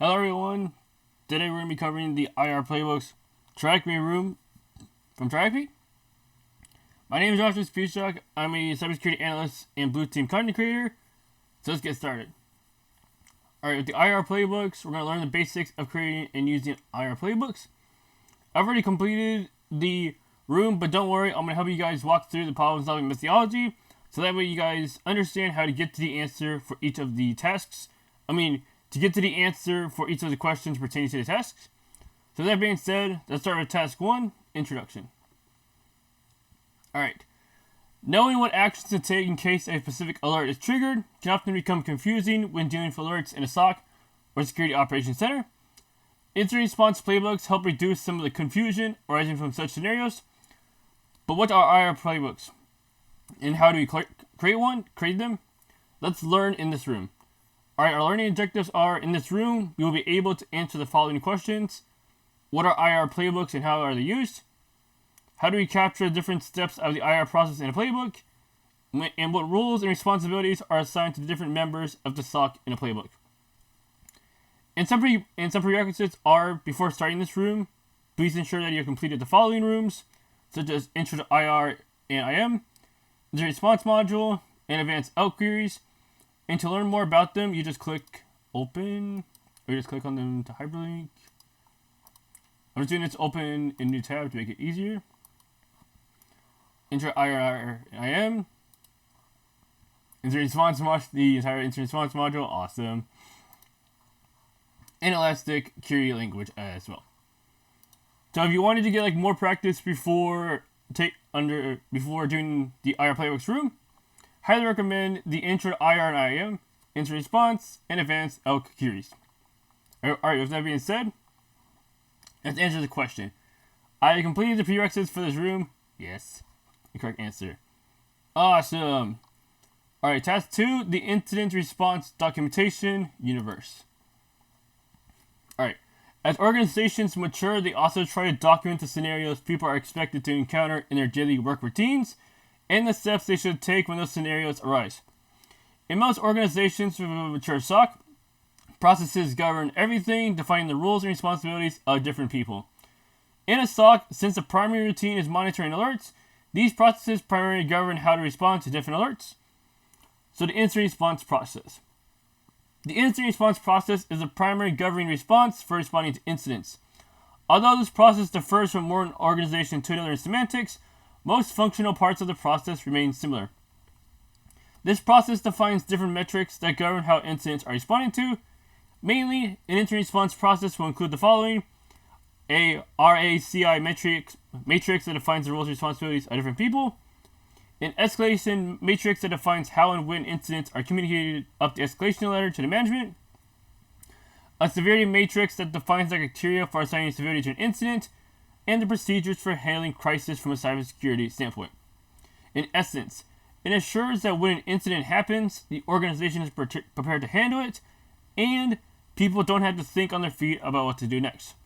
Hello everyone, today we're going to be covering the IR Playbooks TryHackMe room from TryHackMe. My name is Josh Spichak. I'm a cybersecurity analyst and blue team content creator, so let's get started. Alright, with the IR Playbooks, we're going to learn the basics of creating and using IR Playbooks. I've already completed the room, but don't worry, I'm going to help you guys walk through the problem solving methodology, so that way you guys understand how to get to the answer for each of the tasks. To get to the answer for each of the questions pertaining to the tasks. So that being said, let's start with task 1, introduction. Alright. Knowing what actions to take in case a specific alert is triggered can often become confusing when dealing with alerts in a SOC or Security Operations Center. Incident response playbooks help reduce some of the confusion arising from such scenarios. But what are IR playbooks? And how do we create them? Let's learn in this room. Alright, our learning objectives are, in this room, we will be able to answer the following questions. What are IR playbooks and how are they used? How do we capture the different steps of the IR process in a playbook? And what roles and responsibilities are assigned to the different members of the SOC in a playbook? And some prerequisites are, before starting this room, please ensure that you have completed the following rooms, such as Intro to IR and IM, the response module, and advanced out queries. And to learn more about them, you just click open, or you just click on them to hyperlink. I'm just doing this open in a new tab to make it easier. Enter IR and IM. Incident response module, the entire incident response module, awesome. And Elastic query language as well. So if you wanted to get more practice before doing the IR Playbooks room, highly recommend the Intro to IR and IM, Incident Response, and Advanced ELK queries. Alright, with that being said, let's answer the question. I completed the prerequisites for this room. Yes. The correct answer. Awesome. Alright, task 2, the Incident Response Documentation Universe. Alright. As organizations mature, they also try to document the scenarios people are expected to encounter in their daily work routines, and the steps they should take when those scenarios arise. In most organizations with a mature SOC, processes govern everything, defining the roles and responsibilities of different people. In a SOC, since the primary routine is monitoring alerts, these processes primarily govern how to respond to different alerts. So the incident response process. The incident response process is the primary governing response for responding to incidents. Although this process differs from one organization to another in semantics, most functional parts of the process remain similar. This process defines different metrics that govern how incidents are responded to. Mainly, an incident response process will include the following: a RACI matrix that defines the roles and responsibilities of different people, an escalation matrix that defines how and when incidents are communicated up the escalation ladder to the management, a severity matrix that defines the criteria for assigning severity to an incident, and the procedures for handling crisis from a cybersecurity standpoint. In essence, it ensures that when an incident happens, the organization is prepared to handle it, and people don't have to think on their feet about what to do next.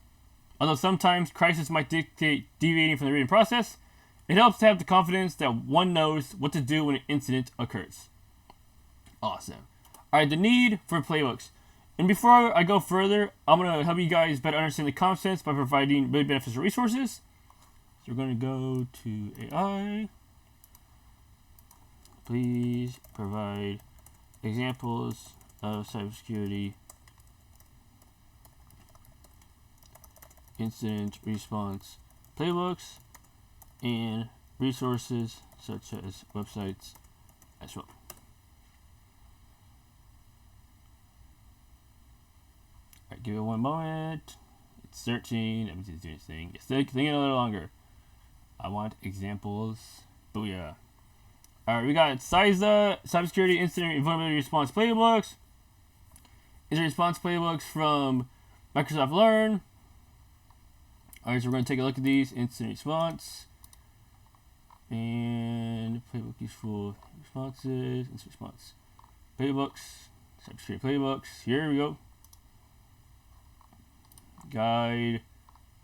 Although sometimes crisis might dictate deviating from the written process, it helps to have the confidence that one knows what to do when an incident occurs. Awesome. Alright, the need for playbooks. And before I go further, I'm going to help you guys better understand the concepts by providing really beneficial resources. So we're going to go to AI. Please provide examples of cybersecurity incident response playbooks and resources such as websites as well. Alright, give it one moment. It's searching. Let me just do this thing. It's thinking a little longer. I want examples. Booyah. Alright, we got CISA, Cybersecurity Incident and Vulnerability Response Playbooks. Incident Response Playbooks from Microsoft Learn. Alright, so we're going to take a look at these. Incident Response. And Playbook Useful Responses. Incident Response Playbooks. Cybersecurity Playbooks. Here we go. Guide,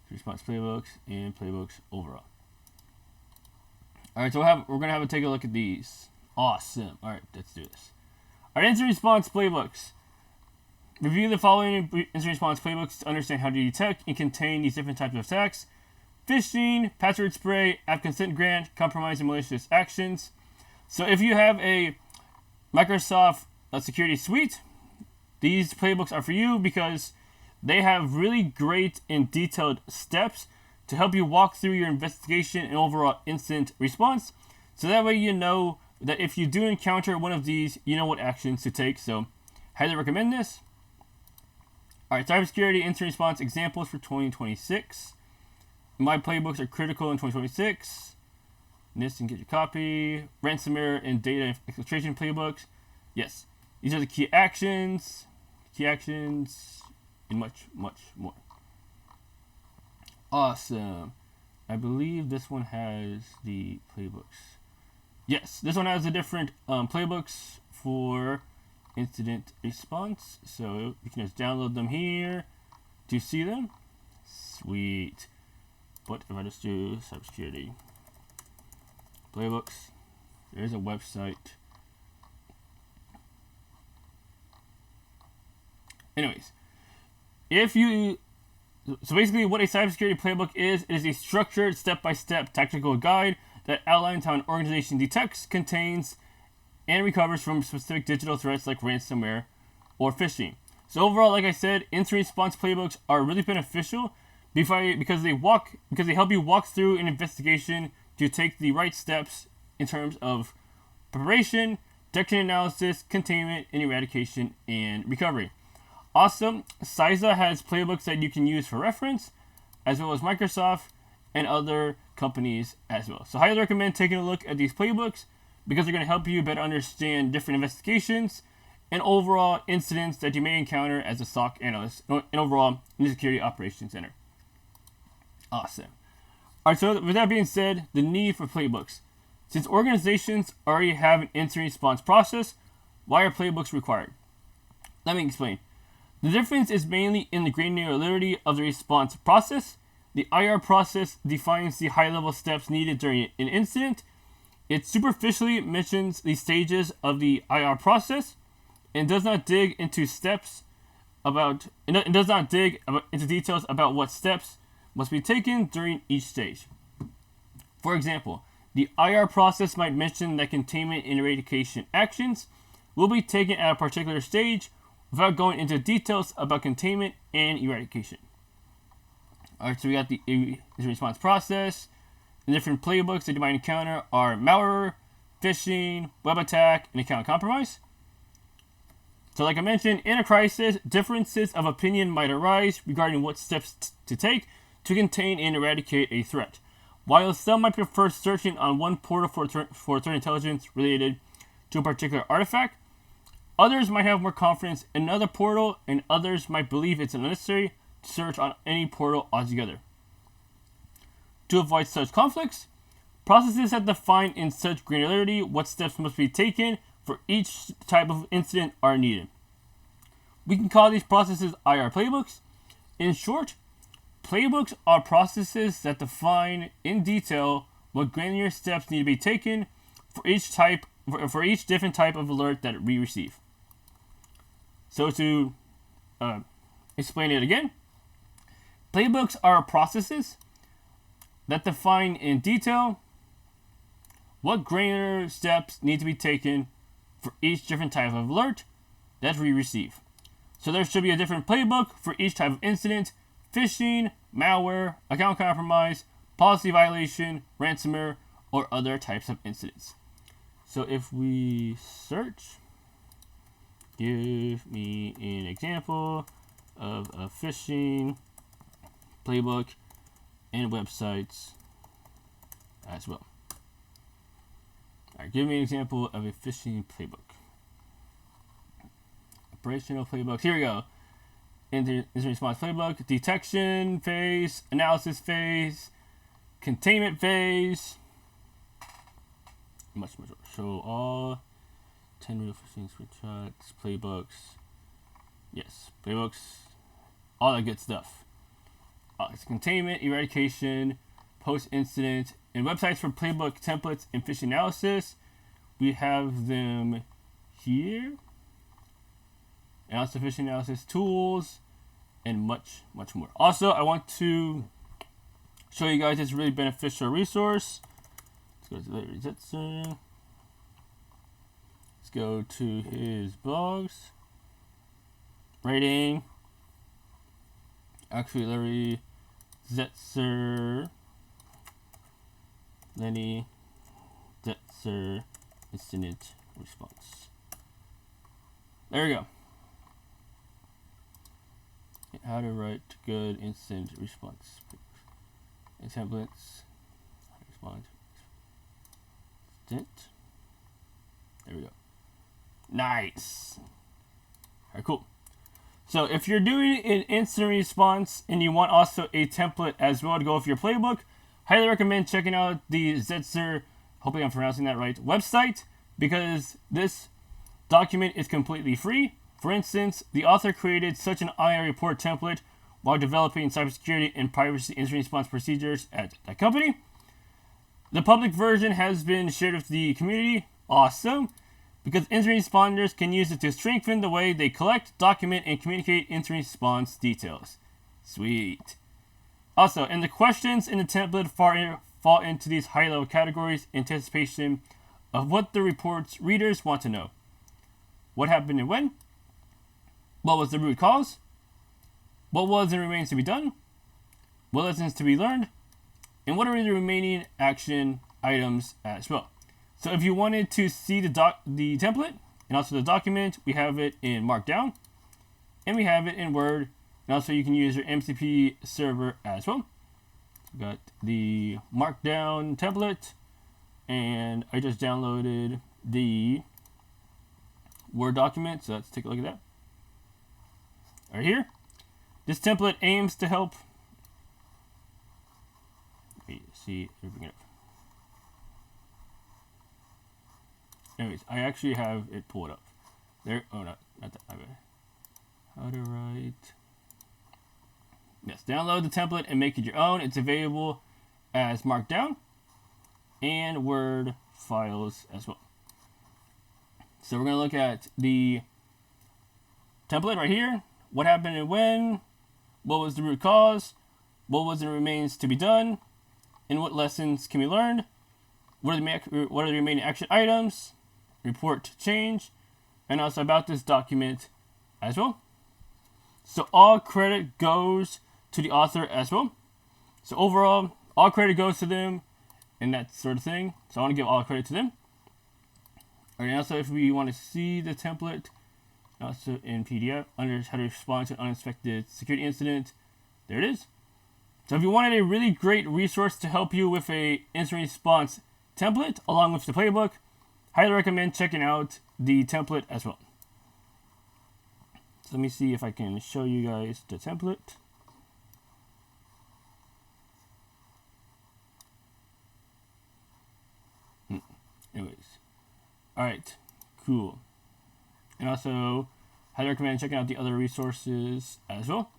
response playbooks, and playbooks overall. Alright, so we're going to take a look at these. Awesome. Alright, let's do this. Alright, incident response playbooks. Review the following incident response playbooks to understand how to detect and contain these different types of attacks: phishing, password spray, app consent grant, compromise, and malicious actions. So if you have a Microsoft security suite, these playbooks are for you because they have really great and detailed steps to help you walk through your investigation and overall incident response. So that way you know that if you do encounter one of these, you know what actions to take. So highly recommend this. Alright, cybersecurity incident response examples for 2026. My playbooks are critical in 2026. NIST and get your copy. Ransomware and data exfiltration playbooks. Yes, these are the key actions, and much, much more. Awesome. I believe this one has the playbooks. Yes, this one has the different playbooks for incident response. So you can just download them here to see them. Sweet. But if I just do cybersecurity playbooks, there's a website. Anyways, so basically what a cybersecurity playbook is a structured step-by-step tactical guide that outlines how an organization detects, contains, and recovers from specific digital threats like ransomware or phishing. So overall, like I said, incident response playbooks are really beneficial because they help you walk through an investigation to take the right steps in terms of preparation, detection analysis, containment, and eradication, and recovery. Awesome. CISA has playbooks that you can use for reference, as well as Microsoft and other companies as well. So highly recommend taking a look at these playbooks because they're going to help you better understand different investigations and overall incidents that you may encounter as a SOC analyst and overall in the security operations center. Awesome. Alright, so with that being said, the need for playbooks. Since organizations already have an incident response process, why are playbooks required? Let me explain. The difference is mainly in the granularity of the response process. The IR process defines the high-level steps needed during an incident. It superficially mentions the stages of the IR process and does not dig into details about what steps must be taken during each stage. For example, the IR process might mention that containment and eradication actions will be taken at a particular stage without going into details about containment and eradication. Alright, so we got the incident response process. The different playbooks that you might encounter are malware, phishing, web attack, and account compromise. So like I mentioned, in a crisis, differences of opinion might arise regarding what steps to take to contain and eradicate a threat. While some might prefer searching on one portal for threat intelligence related to a particular artifact, others might have more confidence in another portal, and others might believe it's unnecessary to search on any portal altogether. To avoid such conflicts, processes have defined in such granularity what steps must be taken for each type of incident are needed. We can call these processes IR playbooks. In short, playbooks are processes that define in detail what granular steps need to be taken for each different type of alert that we receive. So to explain it again, playbooks are processes that define in detail what granular steps need to be taken for each different type of alert that we receive. So there should be a different playbook for each type of incident: phishing, malware, account compromise, policy violation, ransomware, or other types of incidents. So if we search, give me an example of a phishing playbook and websites as well. All right, give me an example of a phishing playbook. Operational playbooks. Here we go. Incident response playbook: detection phase, analysis phase, containment phase. Much more. Show all 10 real phishing screenshots, playbooks. Yes, playbooks. All that good stuff. It's containment, eradication, post-incident, and websites for playbook templates and phishing analysis. We have them here. and also phishing analysis tools, and much, much more. Also, I want to show you guys this really beneficial resource. Let's go to Larry Zetzer. Let's go to his blogs. Rating. Actually, Larry Zetzer. Lenny Zetzer incident response. There we go. How to write good instant response. And templates. Respond. Instant. There we go. Nice. Alright, cool. So if you're doing an instant response and you want also a template as well to go with your playbook, highly recommend checking out the Zetzer, hopefully I'm pronouncing that right, website, because this document is completely free. For instance, the author created such an IR report template while developing cybersecurity and privacy incident response procedures at that company. The public version has been shared with the community. Awesome. Because incident responders can use it to strengthen the way they collect, document, and communicate incident response details. Sweet. Also, and the questions in the template fall into these high-level categories in anticipation of what the report's readers want to know. What happened and when? What was the root cause? What was and remains to be done? What lessons to be learned? And what are the remaining action items as well? So if you wanted to see the template and also the document, we have it in Markdown and we have it in Word. And also you can use your MCP server as well. We got the Markdown template and I just downloaded the Word document. So let's take a look at that. Right here. This template aims to help. Let me see. Let me bring it up. Anyways, I actually have it pulled up. There. Oh, not that. Okay. How to write. Yes, download the template and make it your own. It's available as Markdown and Word files as well. So we're going to look at the template right here. What happened and when? What was the root cause? What was and remains to be done? And what lessons can be learned? What are the remaining action items? Report change. And also about this document as well. So all credit goes to the author as well. So overall, all credit goes to them and that sort of thing. So I want to give all credit to them. All right, also if we want to see the template, also in PDF, under how to respond to an unexpected security incident, there it is. So if you wanted a really great resource to help you with a incident response template, along with the playbook, highly recommend checking out the template as well. So let me see if I can show you guys the template. Anyways, all right, cool. And also, highly recommend checking out the other resources as well.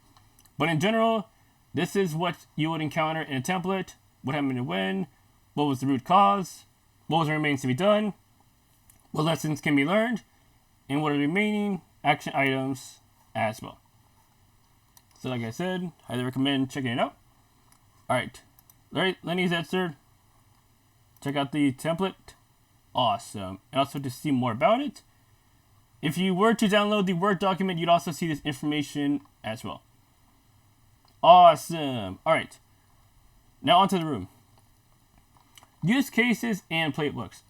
But in general, this is what you would encounter in a template. What happened and when? What was the root cause? What was remains to be done? What lessons can be learned? And what are the remaining action items as well? So like I said, highly recommend checking it out. All right, Lenny Zetzer. Check out the template. Awesome. And also to see more about it, if you were to download the Word document, you'd also see this information as well. Awesome. All right. Now onto the room. Use cases and playbooks.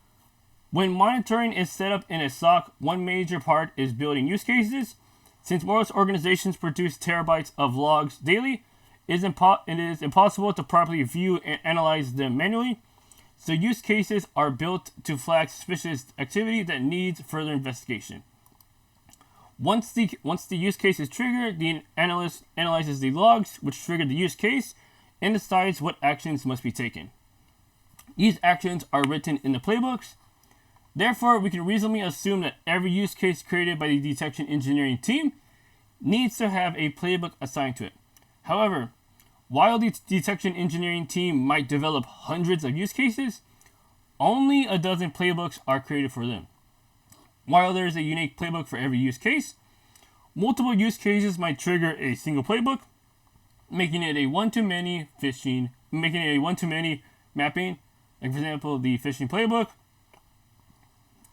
When monitoring is set up in a SOC, one major part is building use cases. Since most organizations produce terabytes of logs daily, it is impossible to properly view and analyze them manually. So use cases are built to flag suspicious activity that needs further investigation. Once the use case is triggered, the analyst analyzes the logs which triggered the use case and decides what actions must be taken. These actions are written in the playbooks. Therefore, we can reasonably assume that every use case created by the detection engineering team needs to have a playbook assigned to it. However, while the detection engineering team might develop hundreds of use cases, only a dozen playbooks are created for them. While there is a unique playbook for every use case, Multiple use cases might trigger a single playbook, making it a one-to-many mapping. Like for example, the phishing playbook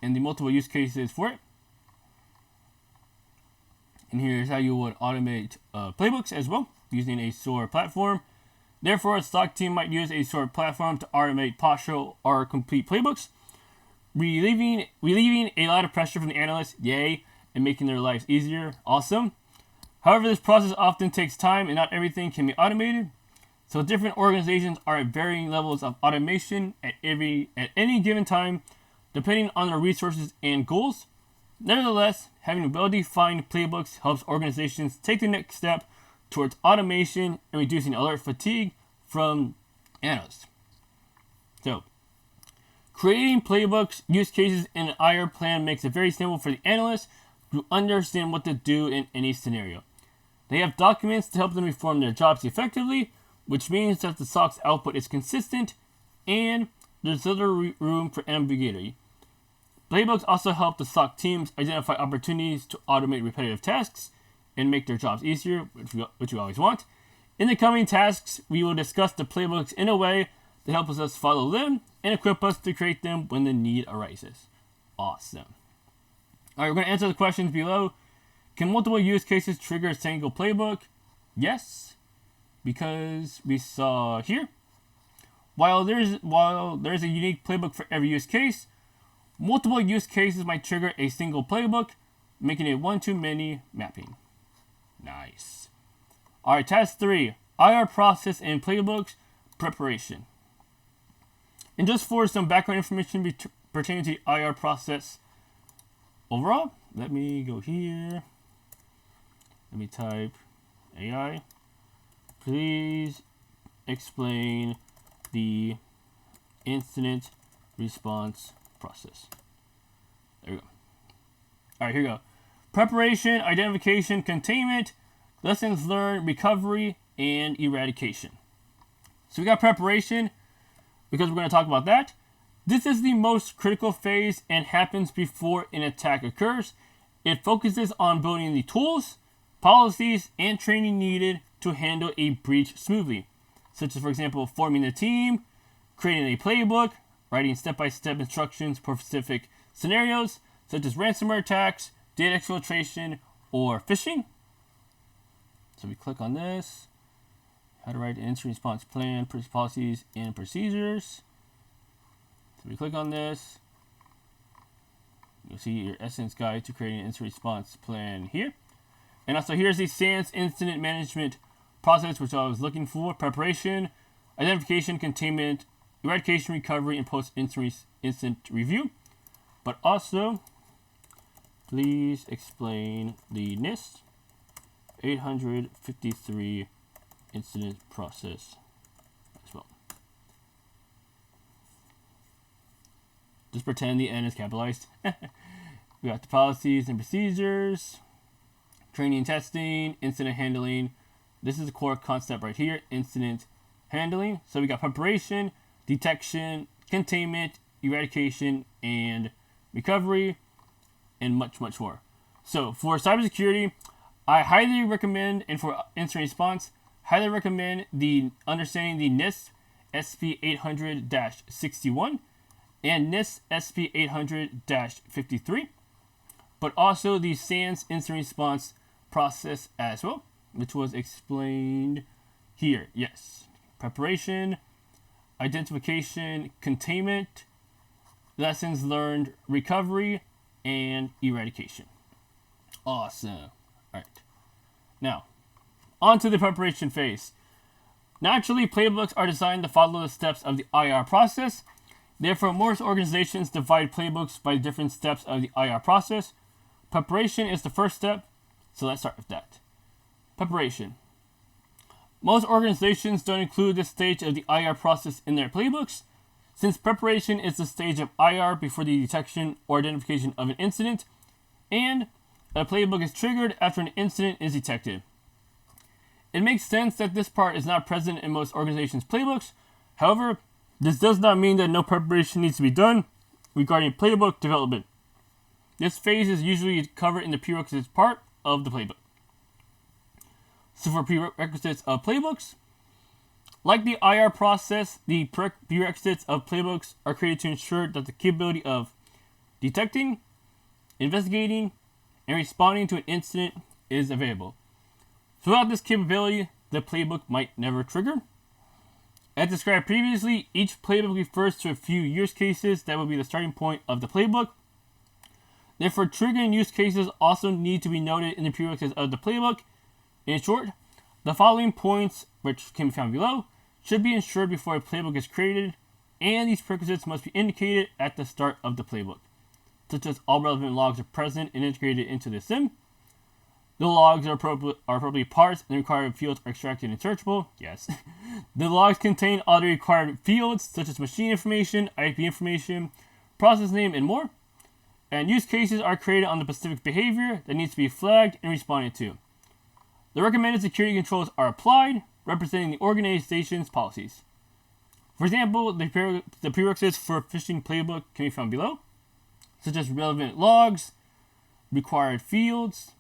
and the multiple use cases for it. And here's how you would automate playbooks as well, using a SOAR platform. Therefore, a stock team might use a SOAR platform to automate partial or complete playbooks, relieving a lot of pressure from the analysts, yay, and making their lives easier, awesome. However, this process often takes time and not everything can be automated. So different organizations are at varying levels of automation at any given time, depending on their resources and goals. Nevertheless, having well-defined playbooks helps organizations take the next step towards automation and reducing alert fatigue from analysts. So, creating playbooks, use cases, and an IR plan makes it very simple for the analysts to understand what to do in any scenario. They have documents to help them perform their jobs effectively, which means that the SOC's output is consistent and there's little room for ambiguity. Playbooks also help the SOC teams identify opportunities to automate repetitive tasks and make their jobs easier, which we always want. In the coming tasks, we will discuss the playbooks in a way that helps us follow them and equip us to create them when the need arises. Awesome. All right, we're going to answer the questions below. Can multiple use cases trigger a single playbook? Yes, because we saw here. While there's a unique playbook for every use case, multiple use cases might trigger a single playbook, making it one-to-many mapping. Nice. All right, task 3, IR process and playbooks preparation. And just for some background information pertaining to the IR process overall, let me go here. Let me type AI. Please explain the incident response process. There we go. All right, here we go. Preparation, identification, containment, lessons learned, recovery, and eradication. So we got preparation because we're going to talk about that. This is the most critical phase and happens before an attack occurs. It focuses on building the tools, policies, and training needed to handle a breach smoothly, such as, for example, forming a team, creating a playbook, writing step-by-step instructions for specific scenarios, such as ransomware attacks, data exfiltration, or phishing. So we click on this. How to write an incident response plan, policies, and procedures. So we click on this. You'll see your Essence Guide to creating an incident response plan here. And also here's the SANS incident management process, which I was looking for. Preparation, identification, containment, eradication, recovery, and post-incident review. But also, please explain the NIST 853 incident process as well. Just pretend the N is capitalized. We got the policies and procedures, training and testing, incident handling. This is the core concept right here, incident handling. So we got preparation, detection, containment, eradication, and recovery, and much, much more. So for cybersecurity, I highly recommend, and for incident response, highly recommend the understanding the NIST SP 800-61 and NIST SP 800-53, but also the SANS incident response process as well, which was explained here. Yes, preparation, identification, containment, lessons learned, recovery, and eradication. Awesome. All right. Now, on to the preparation phase. Naturally, playbooks are designed to follow the steps of the IR process. Therefore, most organizations divide playbooks by different steps of the IR process. Preparation is the first step, so let's start with that. Preparation. Most organizations don't include this stage of the IR process in their playbooks, since preparation is the stage of IR before the detection or identification of an incident, and a playbook is triggered after an incident is detected. It makes sense that this part is not present in most organizations' playbooks. However, this does not mean that no preparation needs to be done regarding playbook development. This phase is usually covered in the prerequisites part of the playbook. So for prerequisites of playbooks, like the IR process, the prerequisites of playbooks are created to ensure that the capability of detecting, investigating, and responding to an incident is available. Without this capability, the playbook might never trigger. As described previously, each playbook refers to a few use cases that will be the starting point of the playbook. Therefore, triggering use cases also need to be noted in the prerequisites of the playbook. In short, the following points, which can be found below, should be ensured before a playbook is created, and these prerequisites must be indicated at the start of the playbook, such as all relevant logs are present and integrated into the sim. The logs are appropriately parsed and the required fields are extracted and searchable. Yes. The logs contain all the required fields, such as machine information, IP information, process name, and more. And use cases are created on the specific behavior that needs to be flagged and responded to. The recommended security controls are applied, representing the organization's policies. For example, the prerequisites for a phishing playbook can be found below, such as relevant logs, required fields,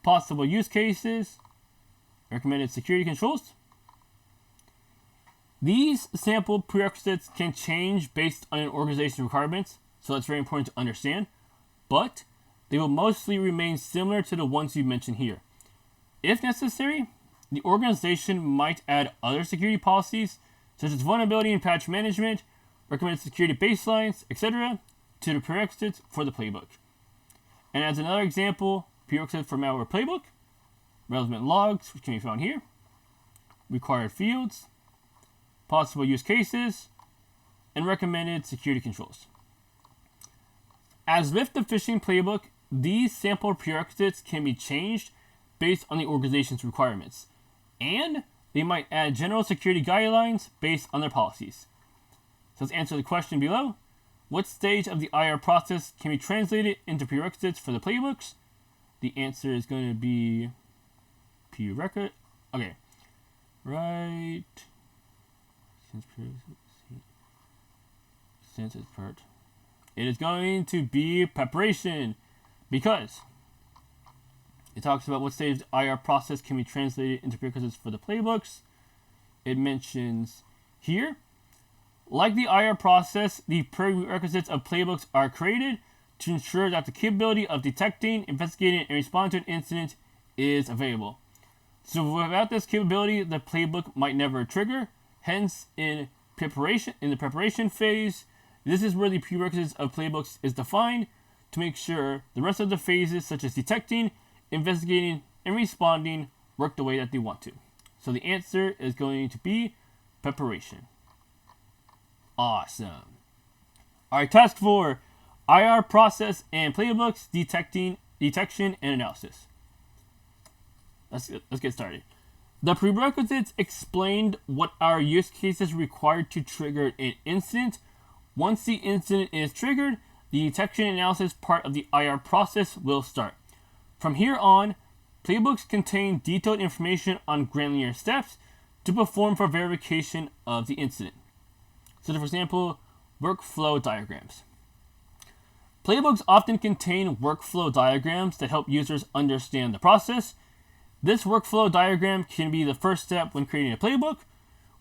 possible use cases, recommended security controls. These sample prerequisites can change based on an organization's requirements, so that's very important to understand, but they will mostly remain similar to the ones you mentioned here. If necessary, the organization might add other security policies, such as vulnerability and patch management, recommended security baselines, etc., to the prerequisites for the playbook. And as another example, prerequisites for malware playbook, relevant logs, which can be found here, required fields, possible use cases, and recommended security controls. As with the phishing playbook, these sample prerequisites can be changed based on the organization's requirements, and they might add general security guidelines based on their policies. So let's answer the question below. What stage of the IR process can be translated into prerequisites for the playbooks? The answer is going to be prerequisite. Okay. Right. Since it's part. It is going to be preparation, because it talks about what stage the IR process can be translated into prerequisites for the playbooks. It mentions here, like the IR process, the prerequisites of playbooks are created to ensure that the capability of detecting, investigating, and responding to an incident is available. So without this capability, the playbook might never trigger. Hence, in the preparation phase, this is where the prerequisites of playbooks is defined to make sure the rest of the phases, such as detecting, investigating, and responding, work the way that they want to. So the answer is going to be preparation. Awesome. Alright, task 4. IR process and playbooks, detection, and analysis. Let's get started. The prerequisites explained what are use cases required to trigger an incident. Once the incident is triggered, the detection and analysis part of the IR process will start. From here on, playbooks contain detailed information on granular steps to perform for verification of the incident. So, for example, workflow diagrams. Playbooks often contain workflow diagrams that help users understand the process. This workflow diagram can be the first step when creating a playbook,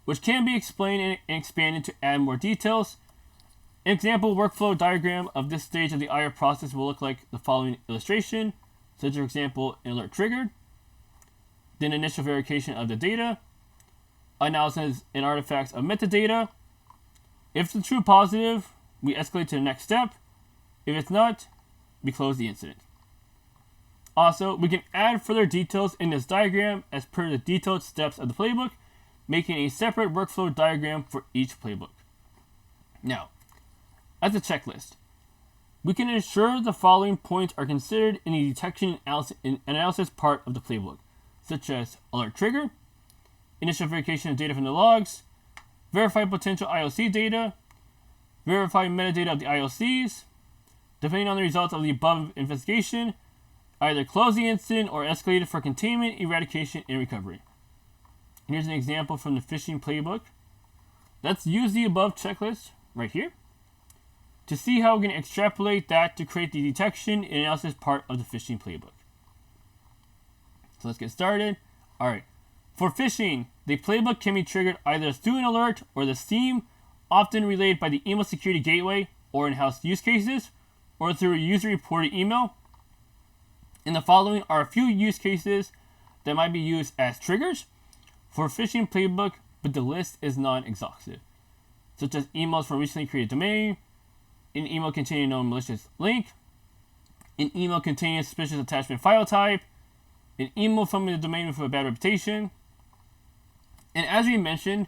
which can be explained and expanded to add more details. An example workflow diagram of this stage of the IR process will look like the following illustration. So, for example, an alert triggered, then initial verification of the data, analysis and artifacts of metadata. If it's true positive, we escalate to the next step. If it's not, we close the incident. Also, we can add further details in this diagram as per the detailed steps of the playbook, making a separate workflow diagram for each playbook. Now, as a checklist, we can ensure the following points are considered in the detection and analysis part of the playbook, such as alert trigger, initial verification of data from the logs, verify potential IOC data, verify metadata of the IOCs. Depending on the results of the above investigation, either close the incident or escalate it for containment, eradication, and recovery. And here's an example from the phishing playbook. Let's use the above checklist right here to see how we can extrapolate that to create the detection and analysis part of the phishing playbook. So let's get started. Alright. For phishing, the playbook can be triggered either through an alert or the theme, often relayed by the email security gateway or in-house use cases, or through a user-reported email. And the following are a few use cases that might be used as triggers for a phishing playbook, but the list is non-exhaustive, such as emails from a recently created domain, an email containing a known malicious link, an email containing a suspicious attachment file type, an email from the domain with a bad reputation. And as we mentioned,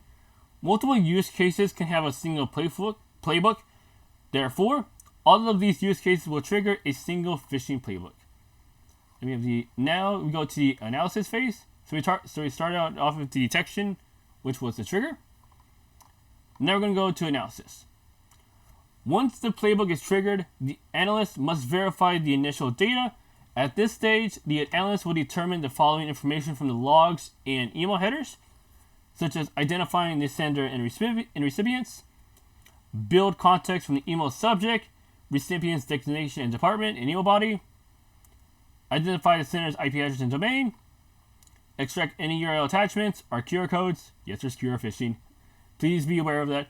multiple use cases can have a single playbook. Therefore, all of these use cases will trigger a single phishing playbook. Now we go to the analysis phase. So we start out off with the detection, which was the trigger. Now we're going to go to analysis. Once the playbook is triggered, the analyst must verify the initial data. At this stage, the analyst will determine the following information from the logs and email headers, such as identifying the sender and recipients, build context from the email subject, recipient's destination and department and email body, identify the sender's IP address and domain, extract any URL attachments or QR codes. Yes, there's QR phishing. Please be aware of that.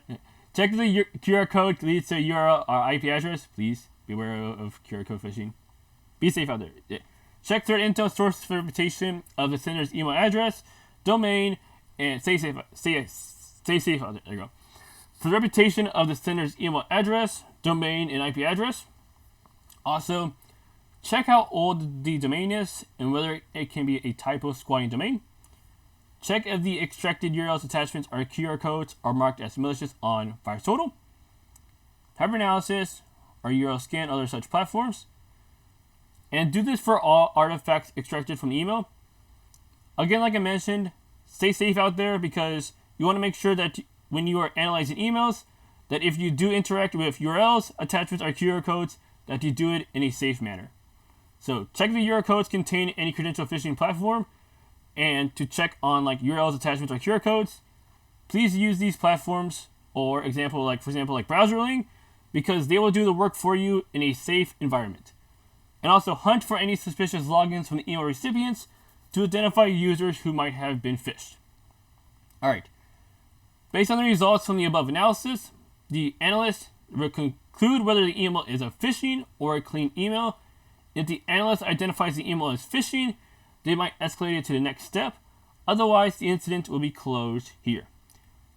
Check if the QR code leads to a URL or IP address. Please be aware of QR code phishing. Be safe out there. Yeah. Check threat intel source for reputation of the sender's email address, domain, and stay safe out there. There you go. For the reputation of the sender's email address, domain, and IP address. Also, check how old the domain is and whether it can be a typo squatting domain. Check if the extracted URLs, attachments, or QR codes are marked as malicious on VirusTotal. Have analysis or URL scan other such platforms. And do this for all artifacts extracted from the email. Again, like I mentioned, stay safe out there because you want to make sure that when you are analyzing emails, that if you do interact with URLs, attachments, or QR codes, that you do it in a safe manner. So check if the URL codes contain any credential phishing platform, and to check on like URLs, attachments, or QR codes, please use these platforms or for example like BrowserLink, because they will do the work for you in a safe environment. And also hunt for any suspicious logins from the email recipients to identify users who might have been phished. Alright, based on the results from the above analysis, the analyst will conclude whether the email is a phishing or a clean email. If the analyst identifies the email as phishing, they might escalate it to the next step. Otherwise, the incident will be closed here.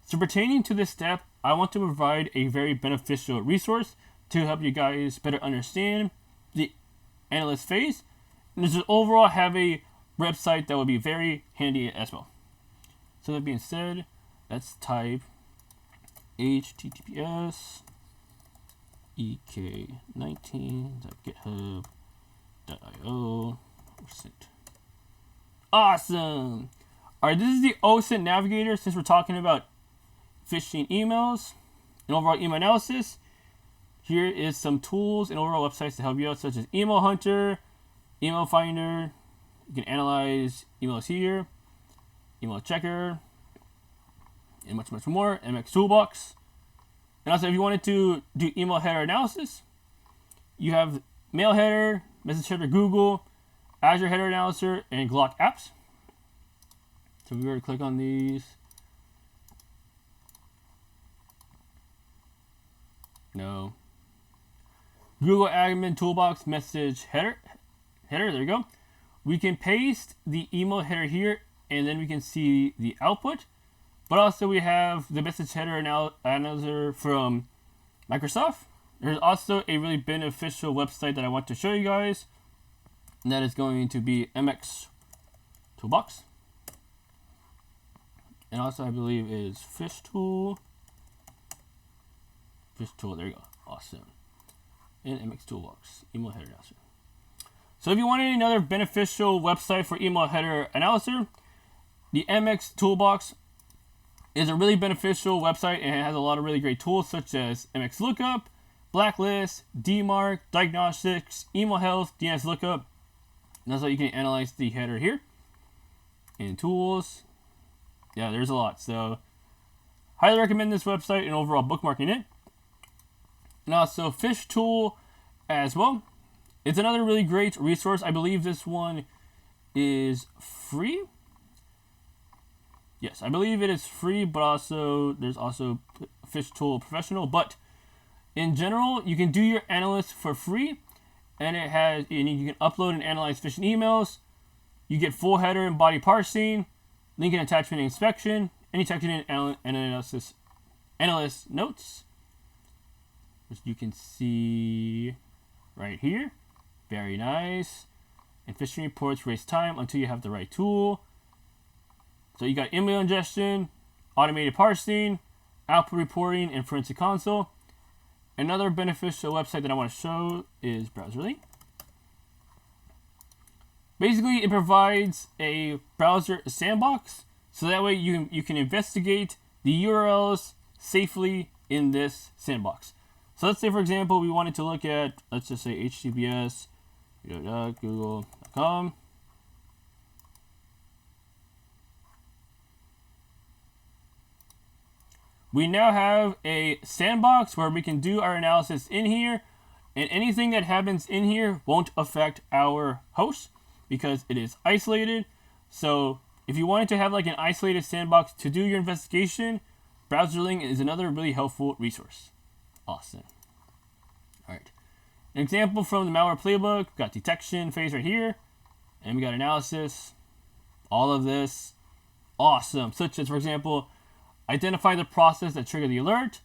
So pertaining to this step, I want to provide a very beneficial resource to help you guys better understand the analyst phase, and just overall have a website that will be very handy as well. So that being said, let's type https ek19.github.io. Awesome. Alright, this is the OSINT navigator since we're talking about phishing emails and overall email analysis. Here is some tools and overall websites to help you out, such as Email Hunter, Email Finder. You can analyze emails here, Email Checker, and much, much more. MX Toolbox. And also, if you wanted to do email header analysis, you have Mail Header, Message Header Google, Azure Header Analyzer, and Glock Apps. So if we were to click on these, no. Google Admin Toolbox Message Header, there you go. We can paste the email header here, and then we can see the output. But also we have the Message Header Analyzer from Microsoft. There's also a really beneficial website that I want to show you guys. And that is going to be MX Toolbox. And also I believe is FishTool. FishTool, there you go. Awesome. And MX Toolbox, email header analyzer. So if you wanted another beneficial website for email header analyzer, the MX Toolbox is a really beneficial website and it has a lot of really great tools such as MX Lookup, Blacklist, DMARC, Diagnostics, Email Health, DNS Lookup. And that's how you can analyze the header here. And tools. Yeah, there's a lot. So, highly recommend this website and overall bookmarking it. And also, FishTool as well. It's another really great resource. I believe this one is free. Yes, I believe it is free, but also there's also Fish Tool Professional. But in general, you can do your analyst for free, and you can upload and analyze phishing emails. You get full header and body parsing, link and attachment inspection, and detection and analyst notes, which you can see right here. Very nice. And phishing reports waste time until you have the right tool. So you got email ingestion, automated parsing, output reporting, and forensic console. Another beneficial website that I want to show is Browserly. Basically, it provides a browser sandbox, so that way you can investigate the URLs safely in this sandbox. So let's say, for example, we wanted to look at, let's just say https google.com. We now have a sandbox where we can do our analysis in here, and anything that happens in here won't affect our host because it is isolated. So if you wanted to have like an isolated sandbox to do your investigation, Browserling is another really helpful resource. Awesome. All right. An example from the malware playbook, we've got detection phase right here, and we got analysis, all of this. Awesome. Such as, for example, identify the process that triggered the alert,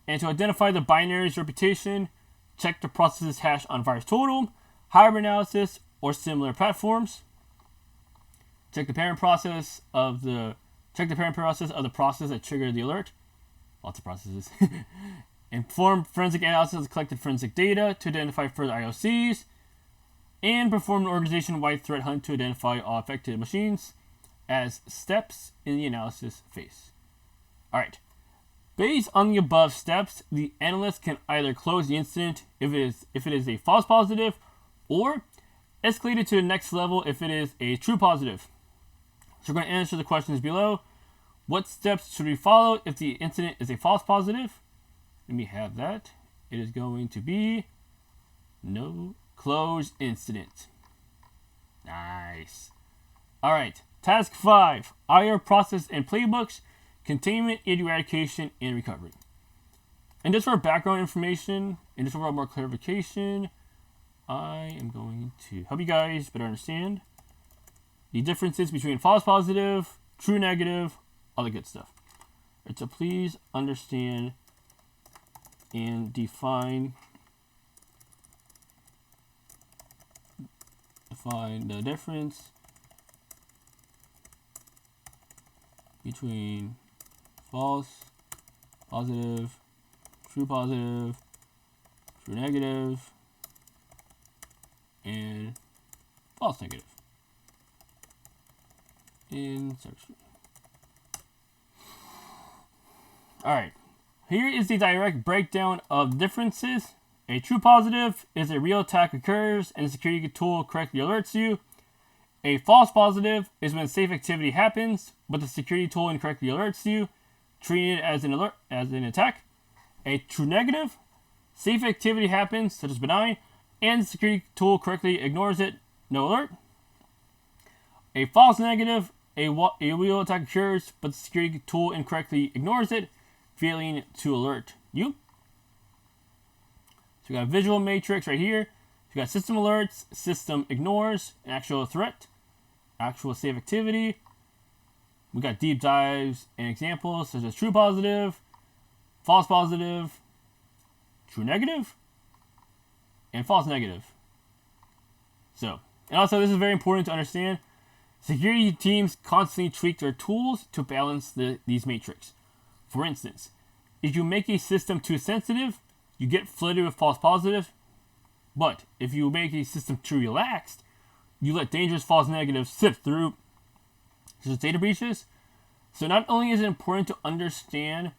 and to identify the binary's reputation, check the process's hash on VirusTotal, hybrid analysis, or similar platforms. Check the parent process of the process that triggered the alert. Lots of processes. And perform forensic analysis of collected forensic data to identify further IOCs, and perform an organization-wide threat hunt to identify all affected machines as steps in the analysis phase. All right. Based on the above steps, the analyst can either close the incident if it is a false positive, or escalate it to the next level if it is a true positive. So we're going to answer the questions below. What steps should we follow if the incident is a false positive? Let me have that. It is going to be no close incident. Nice. All right. Task 5, IR process and playbooks, containment, eradication, and recovery. And just for background information, and just for more clarification, I am going to help you guys better understand the differences between false positive, true negative, all the good stuff. Right, so please understand and define the difference between false positive, true negative, and false negative in search. Alright, here is the direct breakdown of differences. A true positive is a real attack occurs and the security tool correctly alerts you. A false positive is when safe activity happens, but the security tool incorrectly alerts you, treating it as an attack. A true negative, safe activity happens, such as benign, and the security tool correctly ignores it, no alert. A false negative, a real attack occurs, but the security tool incorrectly ignores it, failing to alert you. So we got a visual matrix right here. We got system alerts, system ignores, an actual threat, actual safe activity. We got deep dives and examples such as true positive, false positive, true negative, and false negative. So, and also this is very important to understand. Security teams constantly tweak their tools to balance these matrices. For instance, if you make a system too sensitive, you get flooded with false positives. But if you make a system too relaxed, you let dangerous false negatives sift through, such as data breaches. So not only is it important to understand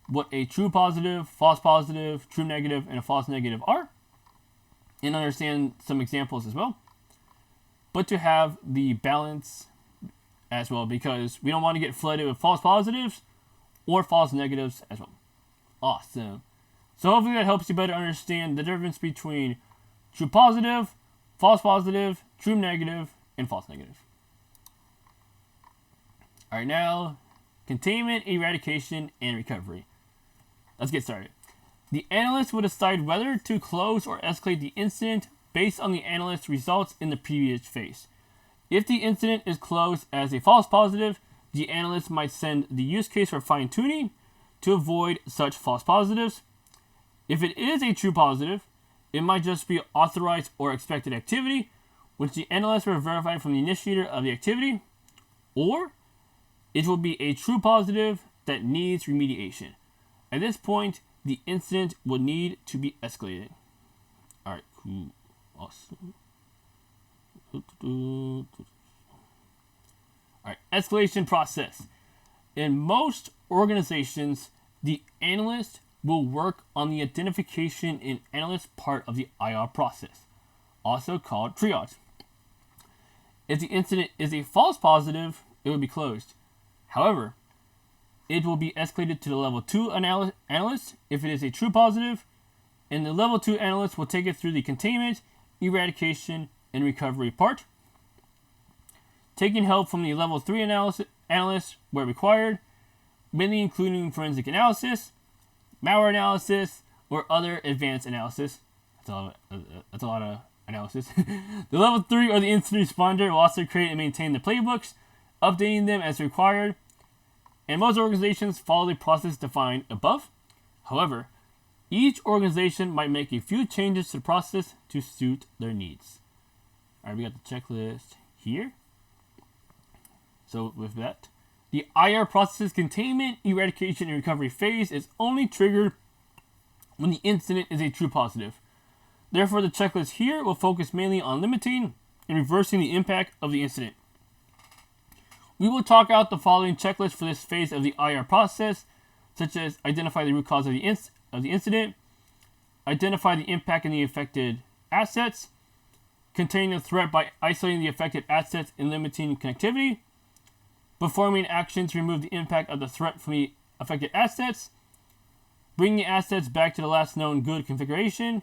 what a true positive, false positive, true negative, and a false negative are, and understand some examples as well, but to have the balance as well, because we don't want to get flooded with false positives or false negatives as well. Awesome. So hopefully that helps you better understand the difference between true positive, false positive, true negative, and false negative. Alright, now, containment, eradication, and recovery. Let's get started. The analyst will decide whether to close or escalate the incident based on the analyst's results in the previous phase. If the incident is closed as a false positive, the analyst might send the use case for fine-tuning to avoid such false positives. If it is a true positive, it might just be authorized or expected activity, which the analyst will verify from the initiator of the activity, or it will be a true positive that needs remediation. At this point, the incident will need to be escalated. Alright, cool. Awesome. Alright, escalation process. In most organizations, the analyst will work on the identification and analyst part of the IR process, also called triage. If the incident is a false positive, it will be closed. However, it will be escalated to the level 2 analyst if it is a true positive, and the level 2 analyst will take it through the containment, eradication, and recovery part, taking help from the level 3 analyst where required, mainly including forensic analysis, malware analysis, or other advanced analysis. That's a lot of analysis. The level 3 or the incident responder will also create and maintain the playbooks, updating them as required, and most organizations follow the process defined above. However, each organization might make a few changes to the process to suit their needs. Alright, we got the checklist here. So with that, the IR process containment, eradication, and recovery phase is only triggered when the incident is a true positive. Therefore, the checklist here will focus mainly on limiting and reversing the impact of the incident. We will talk out the following checklist for this phase of the IR process, such as identify the root cause of the incident, identify the impact in the affected assets, containing the threat by isolating the affected assets and limiting connectivity, performing actions to remove the impact of the threat from the affected assets, bring the assets back to the last known good configuration,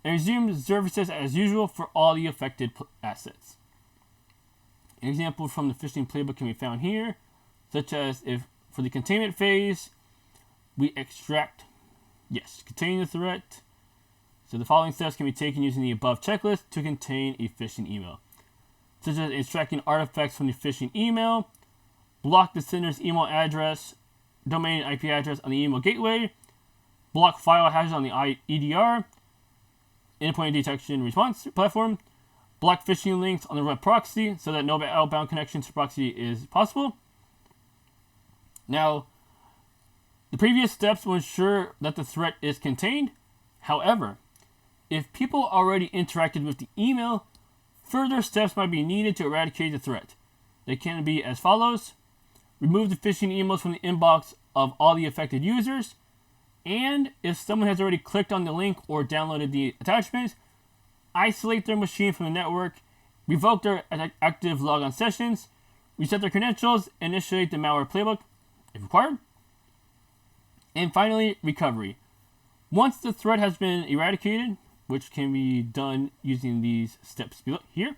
and resume services as usual for all the affected assets. An example from the phishing playbook can be found here, such as if for the containment phase, we extract, contain the threat. So the following steps can be taken using the above checklist to contain a phishing email, such as extracting artifacts from the phishing email, block the sender's email address, domain and IP address on the email gateway, block file hashes on the EDR, endpoint detection response platform, block phishing links on the web proxy so that no outbound connection to proxy is possible. Now, the previous steps will ensure that the threat is contained. However, if people already interacted with the email, further steps might be needed to eradicate the threat. They can be as follows: remove the phishing emails from the inbox of all the affected users, and if someone has already clicked on the link or downloaded the attachment, isolate their machine from the network, revoke their active logon sessions, reset their credentials, initiate the malware playbook if required. And finally, recovery. Once the threat has been eradicated, which can be done using these steps below here,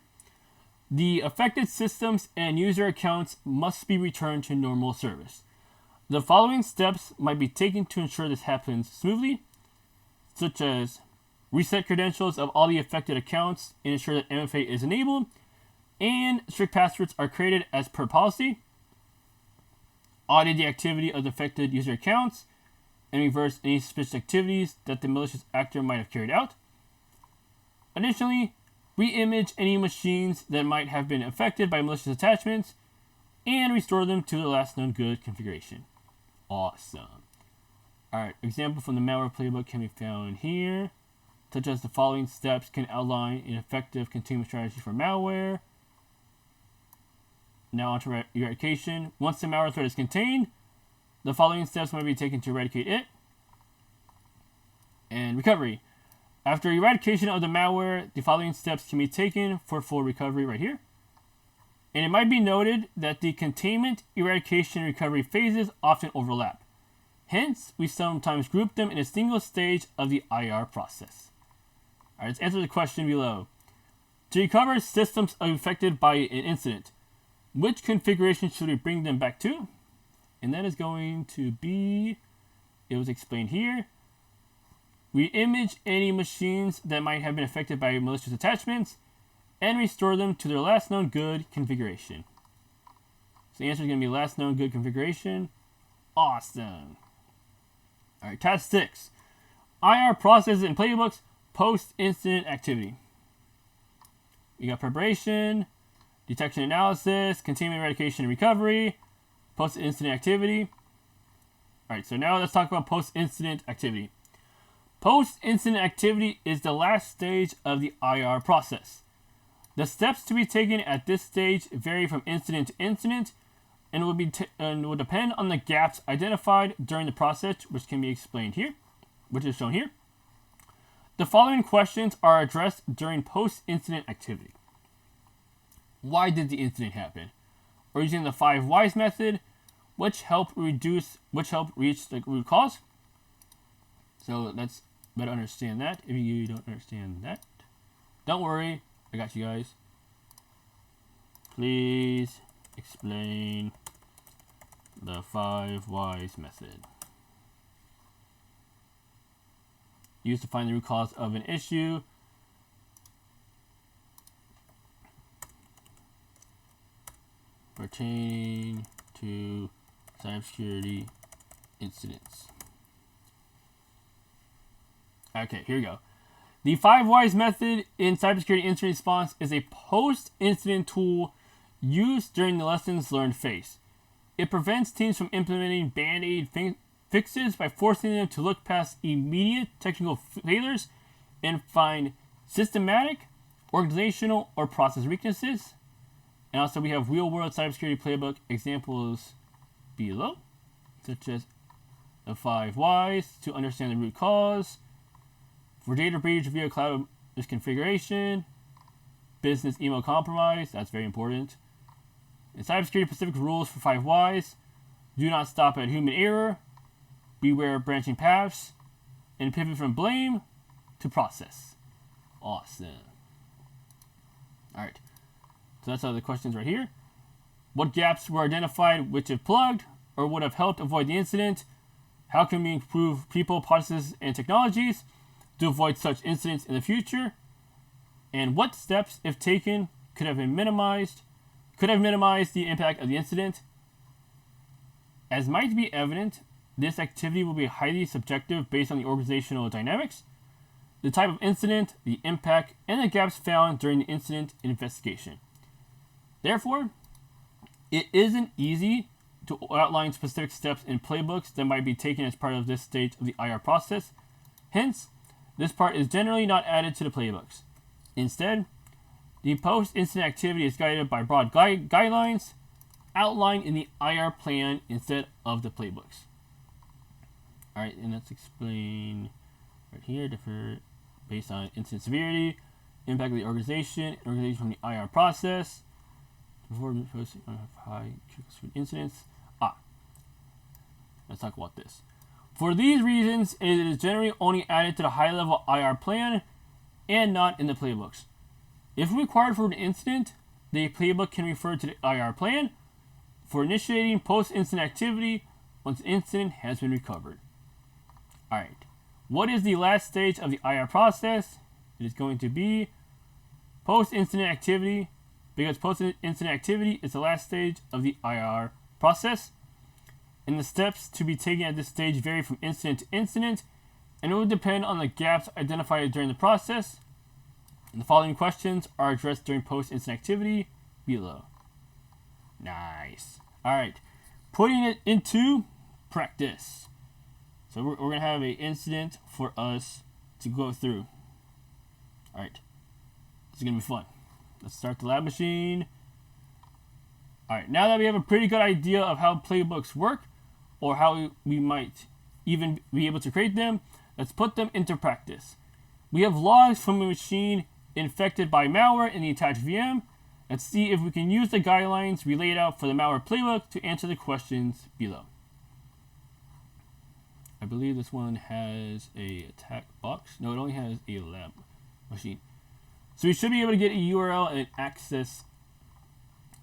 the affected systems and user accounts must be returned to normal service. The following steps might be taken to ensure this happens smoothly, such as reset credentials of all the affected accounts and ensure that MFA is enabled, and strict passwords are created as per policy, audit the activity of the affected user accounts, and reverse any suspicious activities that the malicious actor might have carried out. Additionally, re-image any machines that might have been affected by malicious attachments and restore them to the last known good configuration. Awesome. Alright, example from the malware playbook can be found here, such as the following steps can outline an effective containment strategy for malware. Now onto eradication. Once the malware threat is contained, the following steps might be taken to eradicate it. And recovery. After eradication of the malware, the following steps can be taken for full recovery right here. And it might be noted that the containment, eradication, and recovery phases often overlap. Hence, we sometimes group them in a single stage of the IR process. Alright, let's answer the question below. To recover systems affected by an incident, which configuration should we bring them back to? And that is going to be, it was explained here. We image any machines that might have been affected by malicious attachments and restore them to their last known good configuration. So the answer is going to be last known good configuration. Awesome. All right, task 6. IR processes and playbooks post-incident activity. We got preparation, detection analysis, containment eradication and recovery, post-incident activity. All right, so now let's talk about post-incident activity. Post-incident activity is the last stage of the IR process. The steps to be taken at this stage vary from incident to incident and will depend on the gaps identified during the process, which can be explained here, which is shown here. The following questions are addressed during post-incident activity. Why did the incident happen? Or using the 5 whys method, which help reach the root cause. So let's better understand that. If you don't understand that, don't worry, I got you guys. Please explain the 5 whys method. Used to find the root cause of an issue. Pertaining to cybersecurity incidents. Okay, here we go. The 5 whys method in cybersecurity incident response is a post-incident tool used during the lessons learned phase. It prevents teams from implementing band-aid fixes by forcing them to look past immediate technical failures and find systematic, organizational, or process weaknesses. And also we have real-world cybersecurity playbook examples below, such as the 5 whys to understand the root cause, for data breach via cloud misconfiguration, business email compromise, that's very important. And cybersecurity specific rules for 5 whys: do not stop at human error, beware of branching paths, and pivot from blame to process. Awesome. Alright, so that's all the questions right here. What gaps were identified which have plugged or would have helped avoid the incident? How can we improve people, processes, and technologies to avoid such incidents in the future? And what steps, if taken, could have minimized the impact of the incident? As might be evident, this activity will be highly subjective based on the organizational dynamics, the type of incident, the impact, and the gaps found during the incident investigation. Therefore, it isn't easy to outline specific steps in playbooks that might be taken as part of this stage of the IR process. Hence, this part is generally not added to the playbooks. Instead, the post-incident activity is guided by broad guidelines outlined in the IR plan instead of the playbooks. Alright, and let's explain right here, differ based on incident severity, impact of the organization from the IR process, before posting high critical incidents. Let's talk about this. For these reasons, it is generally only added to the high-level IR plan and not in the playbooks. If required for an incident, the playbook can refer to the IR plan for initiating post-incident activity once the incident has been recovered. Alright, what is the last stage of the IR process? It is going to be post-incident activity, because post-incident activity is the last stage of the IR process. And the steps to be taken at this stage vary from incident to incident, and it will depend on the gaps identified during the process. And the following questions are addressed during post-incident activity below. Nice. Alright, putting it into practice. So we're going to have an incident for us to go through. Alright, this is going to be fun. Let's start the lab machine. Alright, now that we have a pretty good idea of how playbooks work, or how we might even be able to create them, let's put them into practice. We have logs from a machine infected by malware in the attached VM. Let's see if we can use the guidelines we laid out for the malware playbook to answer the questions below. I believe this one has a attack box. No, it only has a lab machine. So we should be able to get a URL and access.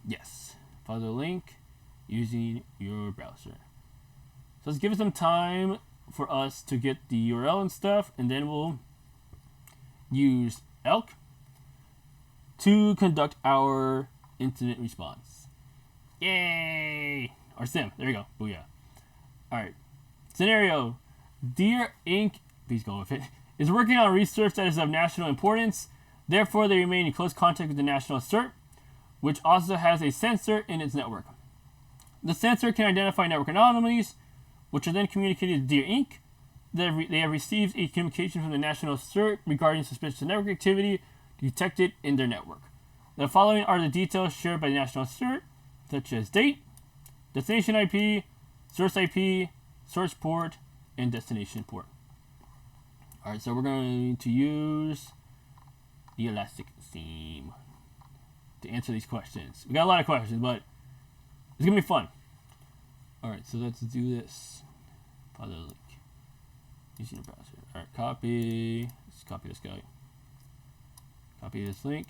Yes. Follow the link using your browser. So let's give it some time for us to get the URL and stuff, and then we'll use Elk to conduct our incident response. Yay! Or sim. There you go. Booyah. Alright. Scenario. Dear Inc., please go with it, is working on research that is of national importance. Therefore, they remain in close contact with the National CERT, which also has a sensor in its network. The sensor can identify network anomalies, which are then communicated to Dear Inc. They have received a communication from the National CERT regarding suspicious network activity detected in their network. The following are the details shared by the National CERT, such as date, destination IP, source IP, source port, and destination port. Alright, so we're going to use the Elastic theme to answer these questions. We got a lot of questions, but it's going to be fun. Alright, so let's do this. Follow the link using your browser. Alright, copy. Let's copy this guy. Copy this link.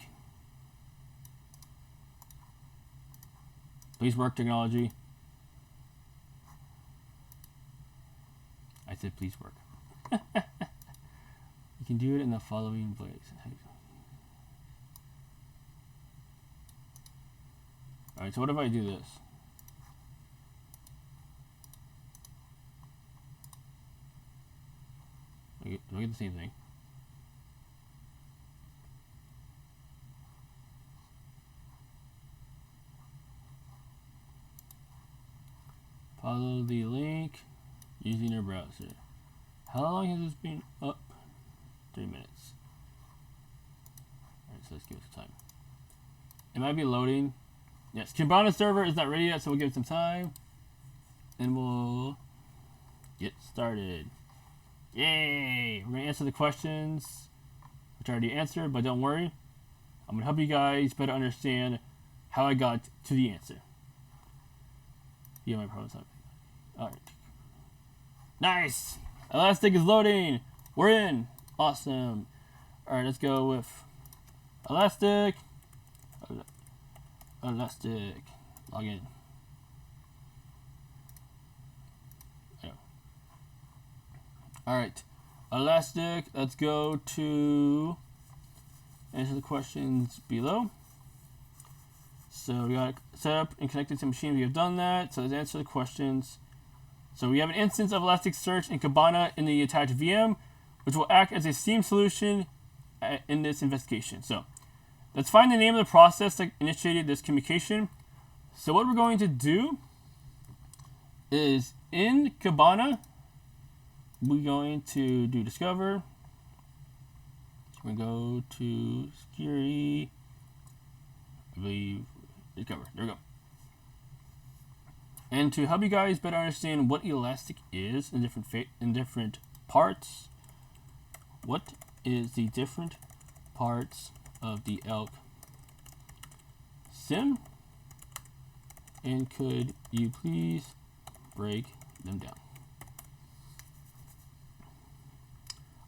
Please work, technology. I said please work. You can do it in the following ways. Alright, so what if I do this? Do I get the same thing? Follow the link using your browser. How long has this been up? 3 minutes. Alright, so let's give it some time. It might be loading. Yes, Kibana server is not ready yet, so we'll give it some time. And we'll get started. Yay! We're going to answer the questions, which I already answered, but don't worry. I'm going to help you guys better understand how I got to the answer. Yeah, my problem's not. Alright. Nice! Elastic is loading! We're in! Awesome. Alright, let's go with Elastic. Elastic. Log in. Alright. Elastic. Let's go to answer the questions below. So we got set up and connected to machine. We have done that. So let's answer the questions. So we have an instance of Elasticsearch and Kibana in the attached VM, which will act as a SIEM solution in this investigation. So let's find the name of the process that initiated this communication. So what we're going to do is in Kibana, we're going to do discover. We're going to go to security. I believe discover. There we go. And to help you guys better understand what Elastic is in different parts, what is the different parts of the Elk SIM? And could you please break them down?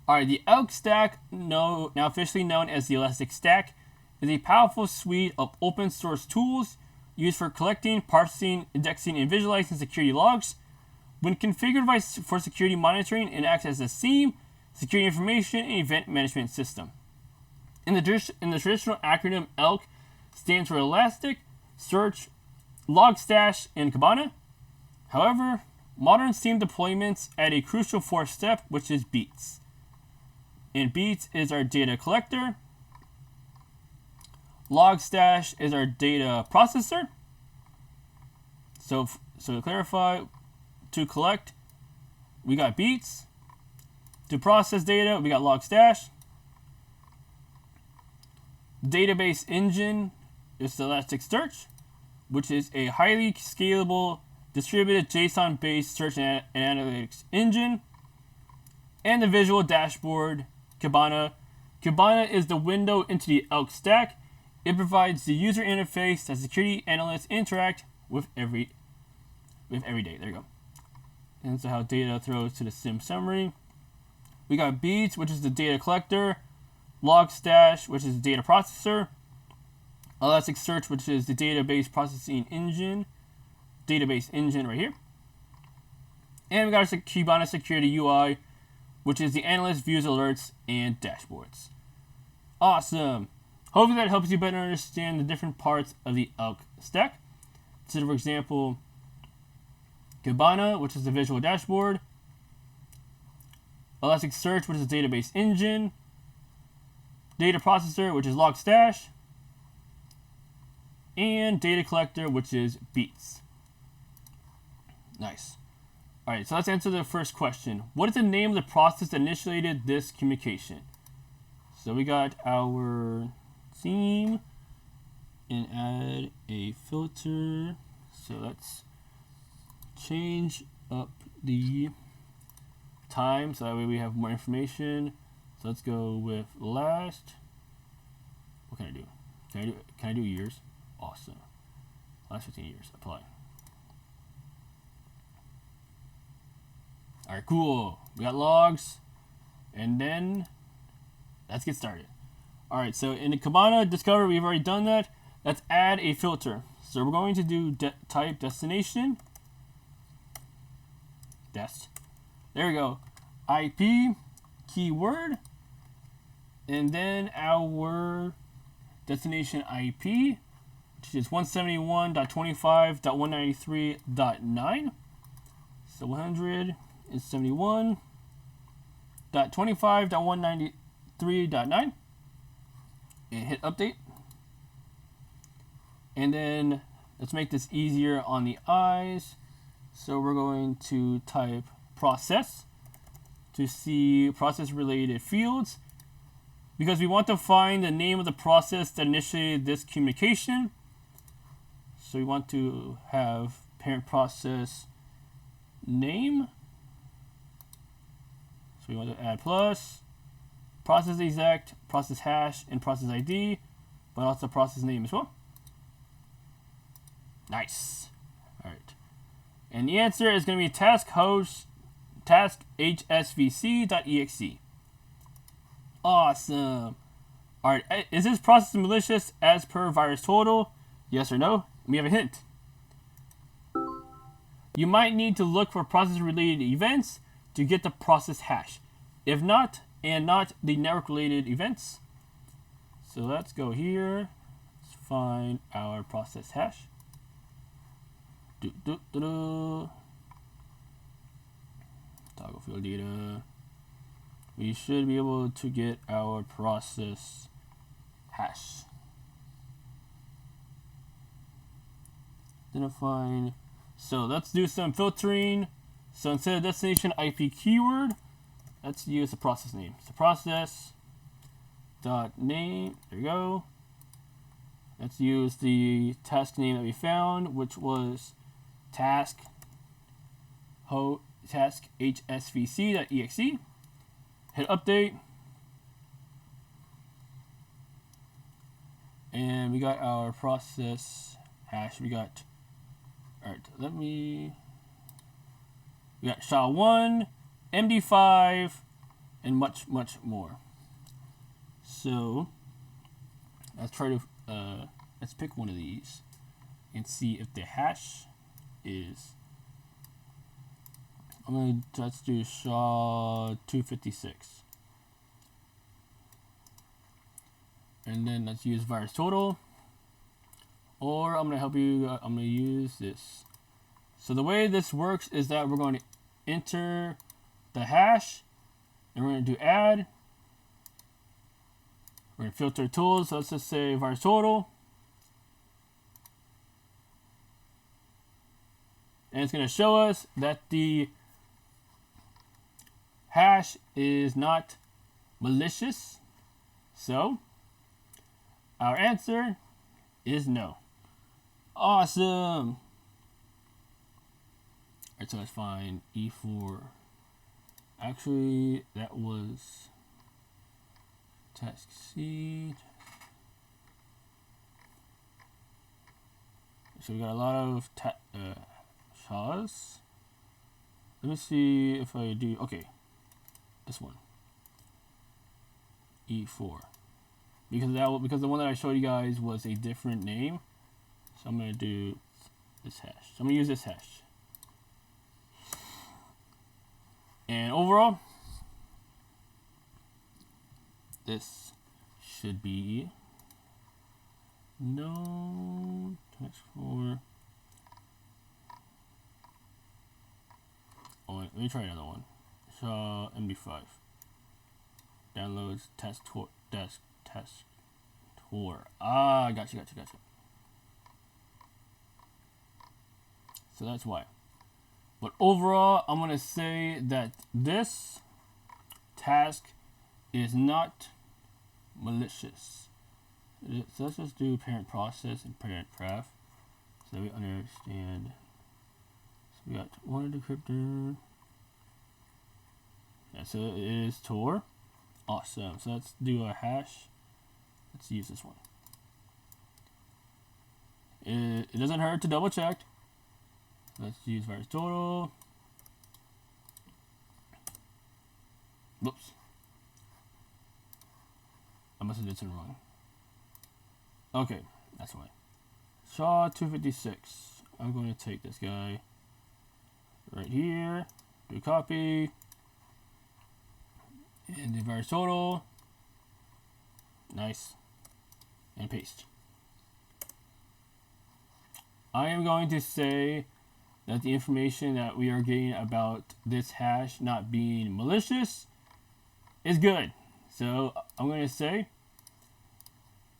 Alright, the Elk Stack, now officially known as the Elastic Stack, is a powerful suite of open source tools used for collecting, parsing, indexing, and visualizing security logs. When configured for security monitoring, it acts as a SIEM, security information, and event management system. In the traditional acronym, ELK stands for Elastic, Search, Logstash, and Kibana. However, modern SIEM deployments add a crucial fourth step, which is Beats. And Beats is our data collector. Logstash is our data processor. So to clarify, to collect, we got Beats. To process data, we got Logstash. Database engine is the Elasticsearch, which is a highly scalable, distributed JSON-based search and analytics engine. And the visual dashboard, Kibana. Kibana is the window into the Elk Stack. It provides the user interface that security analysts interact with every day. There you go. And so how data throws to the SIM summary. We got Beats, which is the data collector. Logstash, which is the data processor. Elasticsearch, which is the database processing engine. Database engine right here. And we got our Kibana Security UI, which is the analyst views alerts and dashboards. Awesome. Hopefully that helps you better understand the different parts of the ELK stack. So for example, Kibana, which is the visual dashboard. Elasticsearch, which is the database engine. Data processor, which is Logstash. And data collector, which is Beats. Nice. Alright, so let's answer the first question. What is the name of the process that initiated this communication? So we got our theme and add a filter. So let's change up the time so that way we have more information. So let's go with last. What can I do? Can I do years? Awesome. Last 15 years. Apply. Alright, cool. We got logs. And then let's get started. Alright, so in the Kibana Discover, we've already done that. Let's add a filter. So we're going to do type destination. Dest. There we go. IP, keyword, and then our destination IP, which is 171.25.193.9. So 171.25.193.9. And hit update. And then let's make this easier on the eyes. So we're going to type process to see process related fields, because we want to find the name of the process that initiated this communication. So we want to have parent process name. So we want to add plus, process exact, process hash, and process ID, but also process name as well. Nice. All right. And the answer is going to be task hsvc.exe. Awesome. All right. Is this process malicious as per VirusTotal? Yes or no? We have a hint. You might need to look for process-related events to get the process hash. If not, and not the network-related events. So let's go here. Let's find our process hash. Toggle field data. We should be able to get our process hash. Identifying. So let's do some filtering. So instead of destination IP keyword, let's use the process name. So process dot name. There we go. Let's use the task name that we found, which was task hsvc.exe. Hit update. And we got our process hash. We got, all right, we got SHA-1, MD5, and much, much more. So let's try to, let's pick one of these and see if the hash is, let's do SHA-256. And then let's use VirusTotal. Or I'm going to help you, I'm going to use this. So the way this works is that we're going to enter the hash, and we're going to do add. We're going to filter tools, so let's just say VirusTotal. And it's going to show us that the hash is not malicious. So our answer is no. Awesome. Alright, so let's find E4. Actually, that was task seed. So we got a lot of SHAs. Let me see if I do, okay, this one, E4. because the one that I showed you guys was a different name. So I'm gonna do this hash. So I'm gonna use this hash. And overall, this should be no text for. Oh wait, let me try another one. So MD5 downloads test tour. Ah, gotcha. So that's why. But overall, I'm gonna say that this task is not malicious. So let's just do parent process and parent graph so we understand. So we got one decryptor. Yeah, so it is Tor. Awesome. So let's do a hash. Let's use this one. It doesn't hurt to double check. Let's use virus total. Whoops. I must have did something wrong. Okay, that's why. Shaw 256. I'm going to take this guy right here. Do copy. And the virus total. Nice. And paste. I am going to say that the information that we are getting about this hash not being malicious is good. So I'm going to say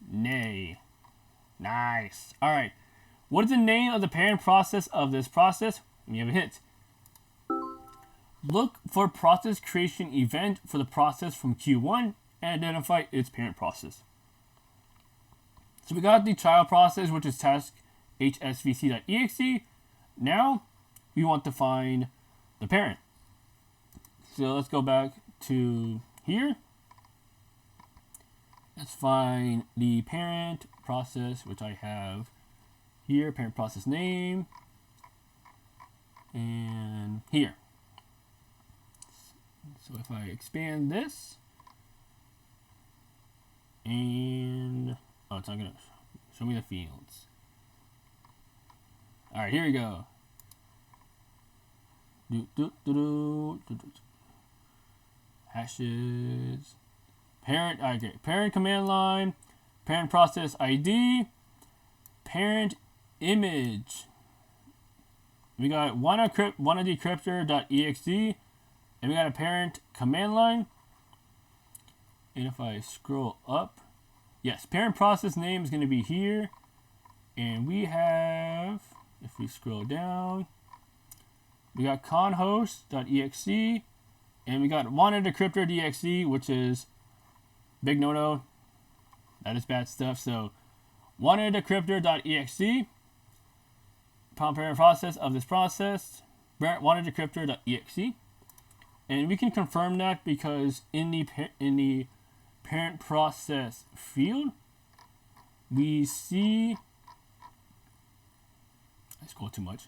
nay. Nice. All right. What is the name of the parent process of this process? Let me have a hint. Look for process creation event for the process from Q1 and identify its parent process. So we got the child process, which is task hsvc.exe. Now we want to find the parent. So let's go back to here. Let's find the parent process, which I have here, parent process name, and here. So if I expand this, and oh, it's not gonna show me the fields. All right, here we go. Hashes. Parent. Okay. Parent command line. Parent process ID. Parent image. We got wannadecryptor.exe, and we got a parent command line. And if I scroll up, yes, parent process name is going to be here, and we have. If we scroll down, we got conhost.exe, and we got wannadecryptor.exe, which is big no-no. That is bad stuff. So wannadecryptor.exe, parent process of this process, wannadecryptor.exe, and we can confirm that because in the parent process field, we see. I scroll too much.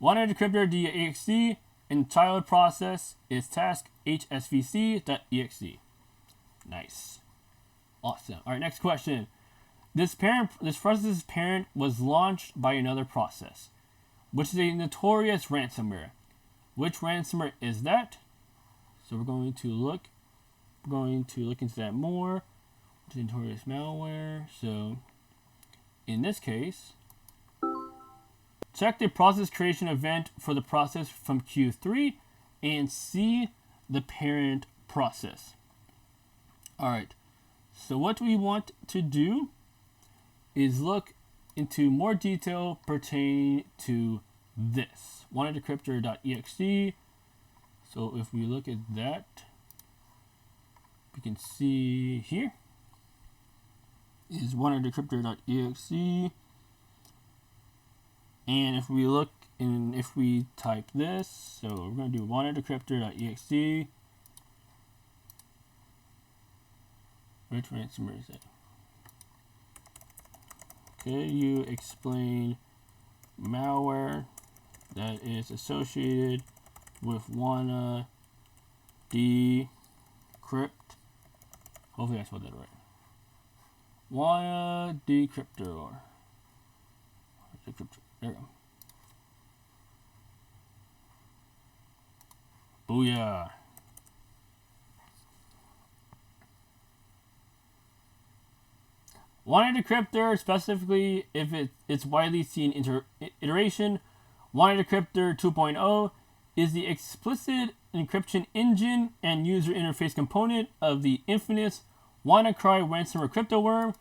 wannadecryptor.exe and child process is task hsvc.exe. Nice. Awesome. All right, next question. This process's parent was launched by another process, which is a notorious ransomware. Which ransomware is that? So we're going to look into that more. Which is notorious malware. So in this case, check the process creation event for the process from Q3 and see the parent process. All right. So what we want to do is look into more detail pertaining to this wannadecryptor.exe. So if we look at that, we can see here is wannadecryptor.exe. And if we look and if we type this, so we're going to do wannadecryptor.exe. Which ransomware is it? Okay, you explain malware that is associated with wanna decrypt. Hopefully I spelled that right. Wanna decryptor. There we go. Booyah. Wanted decryptor, specifically if it's widely seen iteration, Wanted decryptor 2.0 is the explicit encryption engine and user interface component of the infamous WannaCry ransomware crypto worm,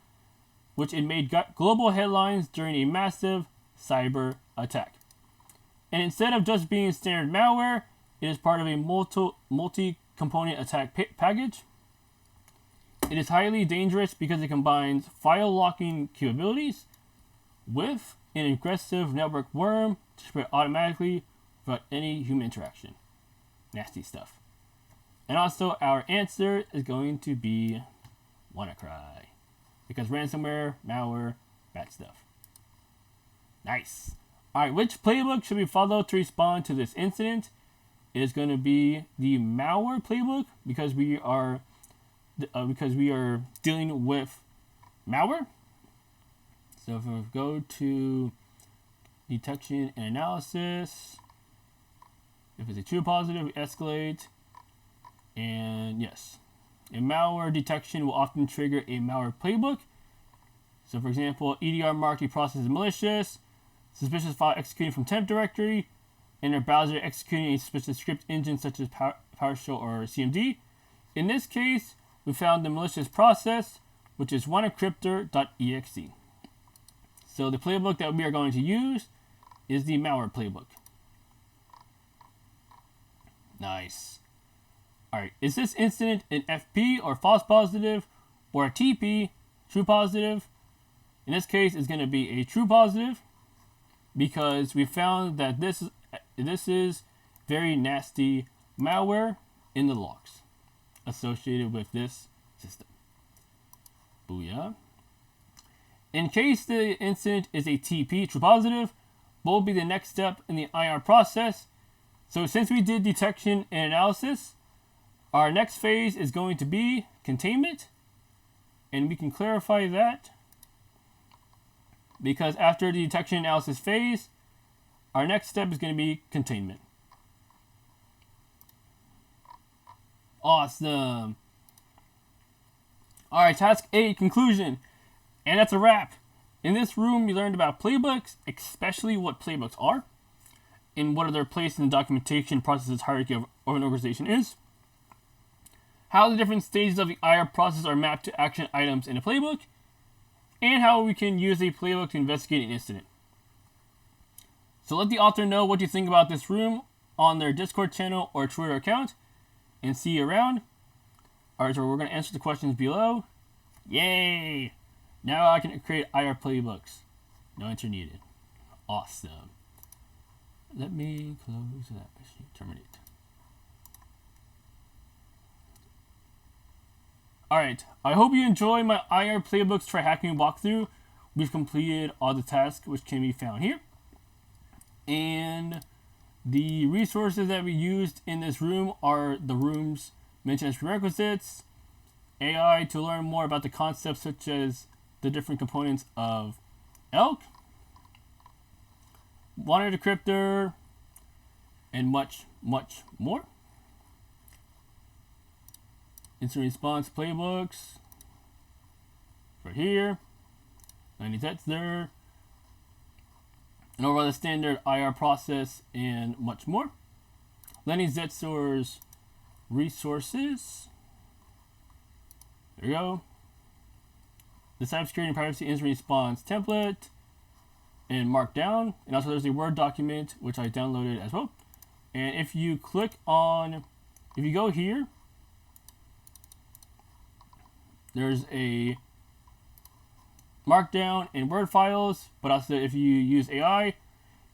which it made global headlines during a massive cyber attack. And instead of just being standard malware, it is part of a multi-component attack package. It is highly dangerous because it combines file locking capabilities with an aggressive network worm to spread automatically without any human interaction. Nasty stuff. And also, our answer is going to be WannaCry, because ransomware, malware, bad stuff. Nice. Alright, which playbook should we follow to respond to this incident? It is going to be the malware playbook, because we are dealing with malware. So if we go to detection and analysis, if it's a true positive, we escalate. And yes, a malware detection will often trigger a malware playbook. So for example, EDR marked a process as malicious, suspicious file executing from temp directory, and a browser executing a suspicious script engine such as PowerShell or CMD. In this case, we found the malicious process, which is wannacryptor.exe. So the playbook that we are going to use is the malware playbook. Nice. Alright, is this incident an FP or false positive or a TP, true positive? In this case, it's going to be a true positive, because we found that this is very nasty malware in the logs associated with this system. Booyah. In case the incident is a TP, true positive, what will be the next step in the IR process? So since we did detection and analysis, our next phase is going to be containment, and we can clarify that because after the detection analysis phase, our next step is going to be containment. Awesome. Alright, task 8, conclusion. And that's a wrap. In this room, we learned about playbooks, especially what playbooks are, and what are their place in the documentation processes hierarchy of an organization is, how the different stages of the IR process are mapped to action items in a playbook, and how we can use a playbook to investigate an incident. So let the author know what you think about this room on their Discord channel or Twitter account, and see you around. Alright, so we're going to answer the questions below. Yay! Now I can create IR playbooks. No enter needed. Awesome. Let me close that machine. Terminate. Alright, I hope you enjoy my IR Playbooks TryHackMe walkthrough. We've completed all the tasks which can be found here. And the resources that we used in this room are the rooms mentioned as prerequisites, AI to learn more about the concepts such as the different components of ELK, Wanted decryptor, and much, much more. Instant response playbooks right here. 90 sets there. And overall the standard IR process and much more. Lenny Zetzor's resources. There we go. The cybersecurity and privacy incident response template and Markdown. And also there's a Word document which I downloaded as well. And if you click on, if you go here, there's a Markdown and Word files, but also if you use AI,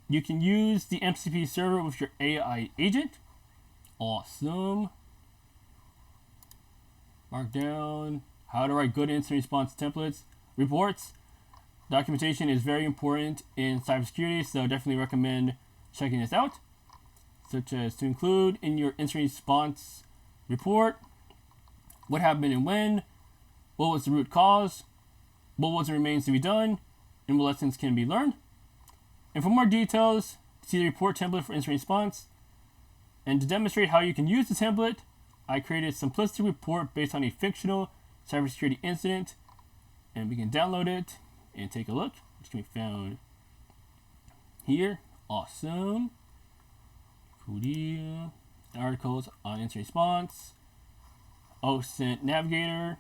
you can use the MCP server with your AI agent. Awesome. Markdown, how to write good incident response templates, reports. Documentation is very important in cybersecurity, so definitely recommend checking this out. Such as to include in your incident response report what happened and when, what was the root cause, what was and remains to be done, and what lessons can be learned. And for more details, see the report template for instant response. And to demonstrate how you can use the template, I created a simplistic report based on a fictional cybersecurity incident, and we can download it and take a look, which can be found here. Awesome. Cool deal. Articles on instant response. OSINT Navigator.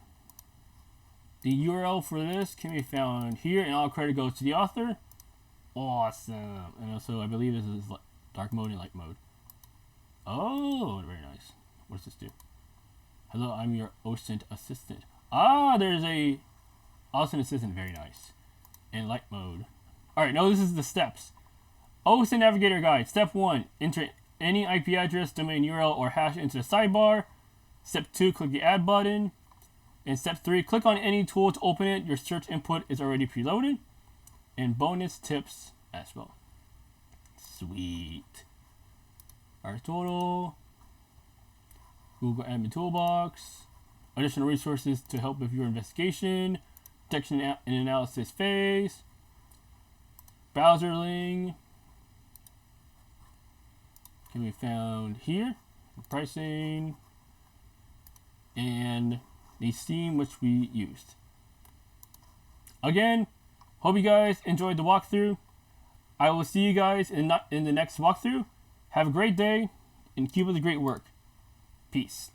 The URL for this can be found here, and all credit goes to the author. Awesome. And also, I believe this is dark mode and light mode. Oh, very nice. What does this do? Hello, I'm your OSINT assistant. Ah, there's a OSINT assistant. Very nice. In light mode. Alright, now this is the steps. OSINT Navigator Guide. Step 1. Enter any IP address, domain URL, or hash into the sidebar. Step 2. Click the add button. And step 3. Click on any tool to open it. Your search input is already preloaded. And bonus tips as well. Sweet. Our total. Google Admin Toolbox. Additional resources to help with your investigation. Detection and analysis phase. Browser link. Can be found here. Pricing. And the theme which we used. Again, hope you guys enjoyed the walkthrough. I will see you guys in the next walkthrough. Have a great day and keep up the great work. Peace.